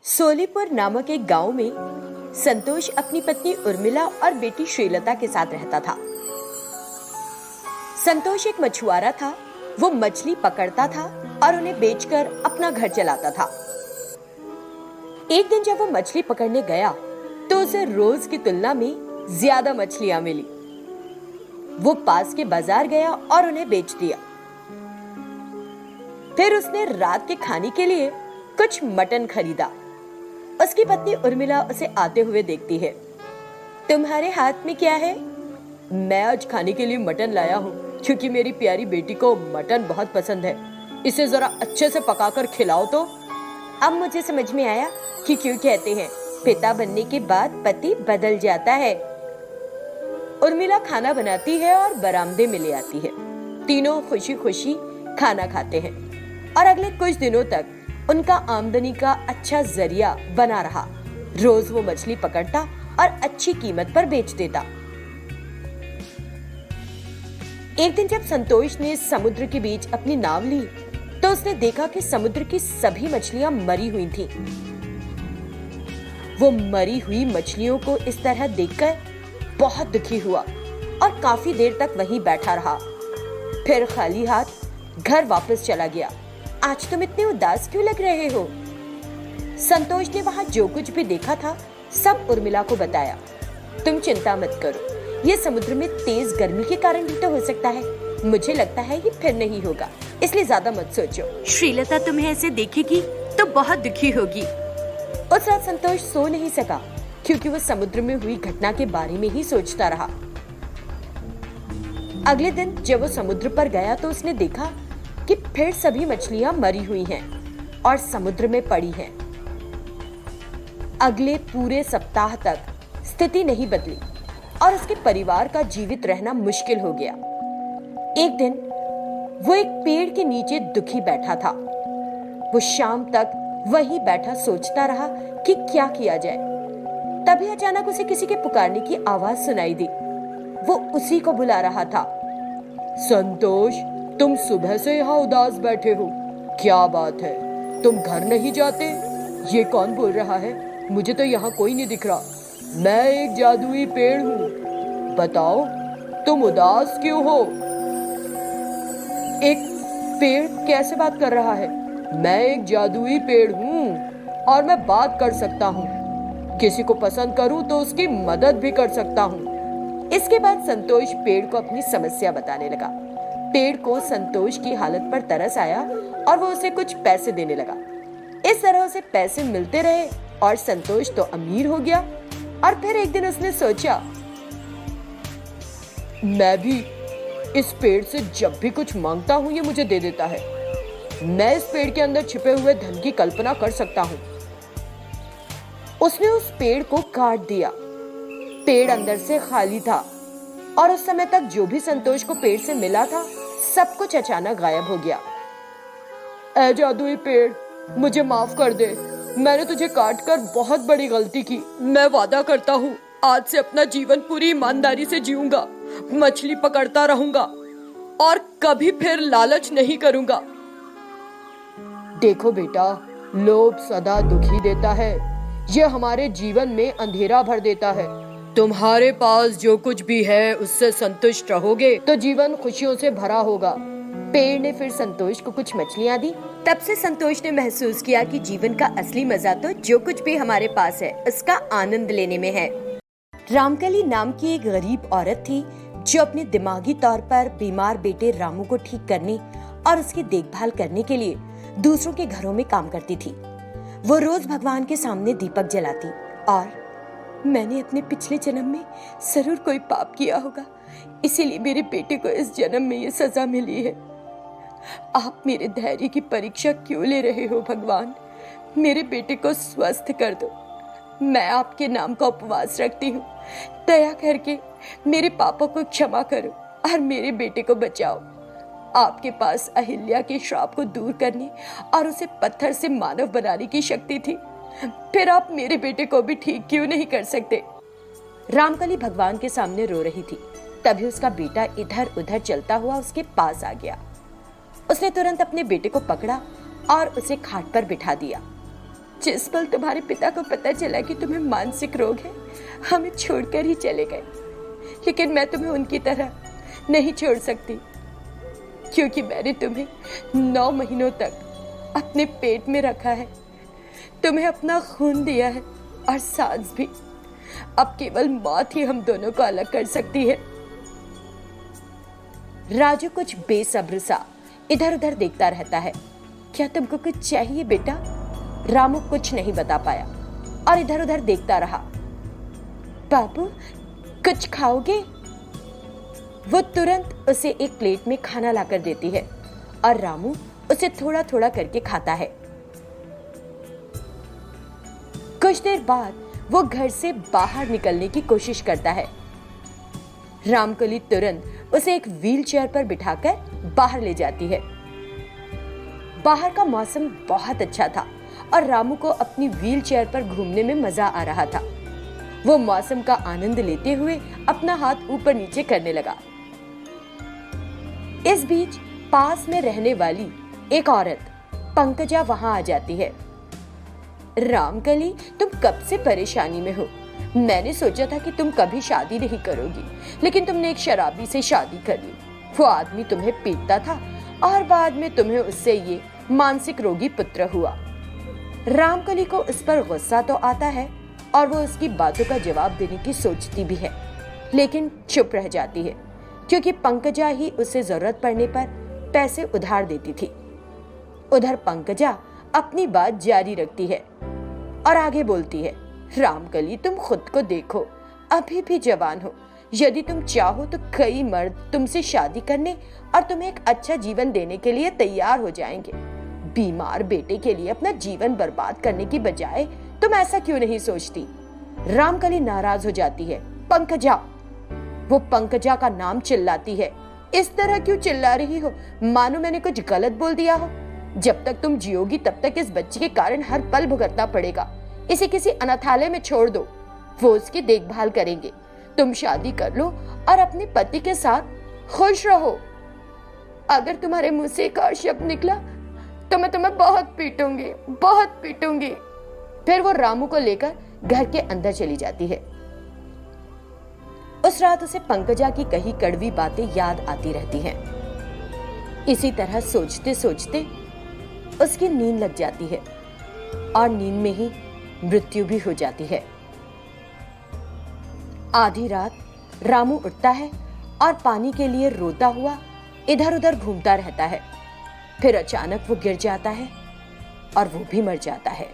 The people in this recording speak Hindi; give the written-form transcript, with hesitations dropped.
सोलीपुर नामक एक गांव में संतोष अपनी पत्नी उर्मिला और बेटी श्रीलता के साथ रहता था। संतोष एक मछुआरा था। वो मछली पकड़ता था और उन्हें बेचकर अपना घर चलाता था। एक दिन जब वो मछली पकड़ने गया तो उसे रोज की तुलना में ज्यादा मछलियां मिली। वो पास के बाजार गया और उन्हें बेच दिया। फिर उसने रात के खाने के लिए कुछ मटन खरीदा। उसकी पत्नी उर्मिला उसे आते हुए देखती है। तुम्हारे हाथ में क्या है? मैं आज खाने के लिए मटन लाया हूँ क्योंकि मेरी प्यारी बेटी को मटन बहुत पसंद है। इसे जरा अच्छे से पकाकर खिलाओ तो। अब मुझे समझ में आया कि क्यों कहते हैं पिता बनने के बाद पति बदल जाता है। उर्मिला खाना बनाती है और बरामदे में ले आती है। तीनों खुशी खुशी खाना खाते हैं और अगले कुछ दिनों तक उनका आमदनी का अच्छा जरिया बना रहा। रोज वो मछली पकड़ता और अच्छी कीमत पर बेच देता। एक दिन जब संतोष ने समुद्र के बीच अपनी नाव ली तो उसने देखा कि समुद्र की सभी मछलियां मरी हुई थीं। वो मरी हुई मछलियों को इस तरह देखकर बहुत दुखी हुआ और काफी देर तक वहीं बैठा रहा। फिर खाली हाथ घर वापस चला गया। आज तुम इतने उदास क्यों लग रहे हो? संतोष ने वहां जो कुछ भी देखा था सब उर्मिला को बताया। तुम चिंता मत करो, ये समुद्र में तेज गर्मी के कारण भी तो हो सकता है। मुझे लगता है ये फिर नहीं होगा, इसलिए ज्यादा मत सोचो। श्रीलता तुम्हें ऐसे देखेगी तो बहुत दुखी होगी। उस रात संतोष सो नहीं सका क्योंकि वो समुद्र में हुई घटना के बारे में ही सोचता रहा। अगले दिन जब वो समुद्र पर गया तो उसने देखा कि फिर सभी मछलियां मरी हुई हैं और समुद्र में पड़ी हैं। अगले पूरे सप्ताह तक स्थिति नहीं बदली और उसके परिवार का जीवित रहना मुश्किल हो गया। एक दिन वो एक पेड़ के नीचे दुखी बैठा था। वो शाम तक वहीं बैठा सोचता रहा कि क्या किया जाए। तभी अचानक उसे किसी के पुकारने की आवाज सुनाई दी। वो उसी को बुला रहा था। संतोष, तुम सुबह से यहाँ उदास बैठे हो, क्या बात है? तुम घर नहीं जाते? ये कौन बोल रहा है? मुझे तो यहाँ कोई नहीं दिख रहा। मैं एक जादुई पेड़ हूँ। बताओ, तुम उदास क्यों हो? एक पेड़ कैसे बात कर रहा है? मैं एक जादुई पेड़ हूँ और मैं बात कर सकता हूँ। किसी को पसंद करूँ तो उसकी मदद भी कर सकता हूँ। इसके बाद संतोष पेड़ को अपनी समस्या बताने लगा। पेड़ को संतोष की हालत पर तरस आया और वो उसे कुछ पैसे देने लगा। इस तरह उसे पैसे मिलते रहे और संतोष तो अमीर हो गया। और फिर एक दिन उसने सोचा, मैं भी इस पेड़ से जब भी कुछ मांगता हूँ ये मुझे दे देता है। मैं इस पेड़ के अंदर छिपे हुए धन की कल्पना कर सकता हूँ। उसने उस पेड़ को काट दिया। पेड़ अंदर से खाली था और उस समय तक जो भी संतोष को पेड़ से मिला था सब कुछ अचानक गायब हो गया। ऐ जादुई पेड़, मुझे माफ कर दे। मैंने तुझे काटकर बहुत बड़ी गलती की। मैं वादा करता हूँ आज से अपना जीवन पूरी ईमानदारी से जीऊंगा, मछली पकड़ता रहूंगा और कभी फिर लालच नहीं करूंगा। देखो बेटा, लोभ सदा दुखी देता है। यह हमारे जीवन में अंधेरा भर देता है। तुम्हारे पास जो कुछ भी है उससे संतुष्ट रहोगे तो जीवन खुशियों से भरा होगा। पेड़ ने फिर संतोष को कुछ मछलियां दी। तब से संतोष ने महसूस किया कि जीवन का असली मजा तो जो कुछ भी हमारे पास है उसका आनंद लेने में है। रामकली नाम की एक गरीब औरत थी जो अपने दिमागी तौर पर बीमार बेटे रामू को ठीक करने और उसकी देखभाल करने के लिए दूसरों के घरों में काम करती थी। वो रोज भगवान के सामने दीपक जलाती और मैंने अपने पिछले जन्म में जरूर कोई पाप किया होगा, इसीलिए मेरे बेटे को इस जन्म में ये सजा मिली है। आप मेरे धैर्य की परीक्षा क्यों ले रहे हो भगवान? मेरे बेटे को स्वस्थ कर दो। मैं आपके नाम का उपवास रखती हूँ। दया करके मेरे पापों को क्षमा करो और मेरे बेटे को बचाओ। आपके पास अहिल्या के श्राप को दूर करने और उसे पत्थर से मानव बनाने की शक्ति थी, फिर आप मेरे बेटे को भी ठीक क्यों नहीं कर सकते? रामकली भगवान के सामने रो रही थी। तभी उसका बेटा इधर उधर चलता हुआ उसके पास आ गया। उसने तुरंत अपने बेटे को पकड़ा और उसे खाट पर बिठा दिया। जिस पल तुम्हारे पिता को पता चला कि तुम्हें मानसिक रोग है, हमें छोड़कर ही चले गए। लेकिन मैं तुम्हें उनकी तरह नहीं छोड़ सकती, क्योंकि मैंने तुम्हें 9 महीनों तक अपने पेट में रखा है, तुम्हें अपना खून दिया है और सांस भी। अब केवल मौत ही हम दोनों को अलग कर सकती है। राजू कुछ बेसब्र सा इधर उधर देखता रहता है। क्या तुमको कुछ चाहिए बेटा? रामू कुछ नहीं बता पाया और इधर उधर देखता रहा। बाबू कुछ खाओगे? वो तुरंत उसे एक प्लेट में खाना लाकर देती है और रामू उसे थोड़ा थोड़ा करके खाता है। कुछ देर बाद वो घर से बाहर निकलने की कोशिश करता है। रामकली तुरंत उसे एक व्हीलचेयर पर बिठाकर बाहर ले जाती है। बाहर का मौसम बहुत अच्छा था और रामू को अपनी व्हीलचेयर पर घूमने में मजा आ रहा था। वो मौसम का आनंद लेते हुए अपना हाथ ऊपर नीचे करने लगा। इस बीच पास में रहने वाली एक औरत पंकजा वहां आ जाती है। रामकली, तुम कब से परेशानी में हो? मैंने सोचा था कि तुम कभी शादी नहीं करोगी, लेकिन तुमने एक शराबी से शादी कर ली। वो आदमी तुम्हें पीटता था और बाद में तुम्हें उससे ये मानसिक रोगी पुत्र हुआ। रामकली को उस पर गुस्सा तो आता है और वो उसकी बातों का जवाब देने की सोचती भी है, लेकिन चुप रह जाती है, क्योंकि पंकजा ही उसे जरूरत पड़ने पर पैसे उधार देती थी। उधर पंकजा अपनी बात जारी रखती है और आगे बोलती है, रामकली, तुम खुद को देखो, अभी भी जवान हो। यदि तुम चाहो तो कई मर्द तुमसे शादी करने और तुम्हें एक अच्छा जीवन देने के लिए तैयार हो जाएंगे। बीमार बेटे के लिए अपना जीवन बर्बाद करने की बजाय तुम ऐसा क्यों नहीं सोचती? रामकली नाराज हो जाती है। पंकजा, वो पंकजा का नाम चिल्लाती है। इस तरह क्यों चिल्ला रही हो, मानो मैंने कुछ गलत बोल दिया हो। जब तक तुम जियोगी तब तक इस बच्चे के कारण हर पल भुगतना पड़ेगा। इसे किसी अनाथालय में छोड़ दो, वो उसकी देखभाल करेंगे। तुम शादी कर लो और अपने पति के साथ खुश रहो। अगर तुम्हारे मुंह से एक और शब्द निकला तो मैं तुम्हें बहुत पीटूंगी, बहुत पीटूंगी। फिर वो रामू को लेकर घर के अंदर चली जाती है। उस रात उसे पंकजा की कही कड़वी बातें याद आती रहती हैं। इसी तरह सोचते सोचते उसकी नींद लग जाती है और नींद में ही मृत्यु भी हो जाती है। आधी रात रामू उठता है और पानी के लिए रोता हुआ इधर उधर घूमता रहता है। फिर अचानक वो गिर जाता है और वो भी मर जाता है।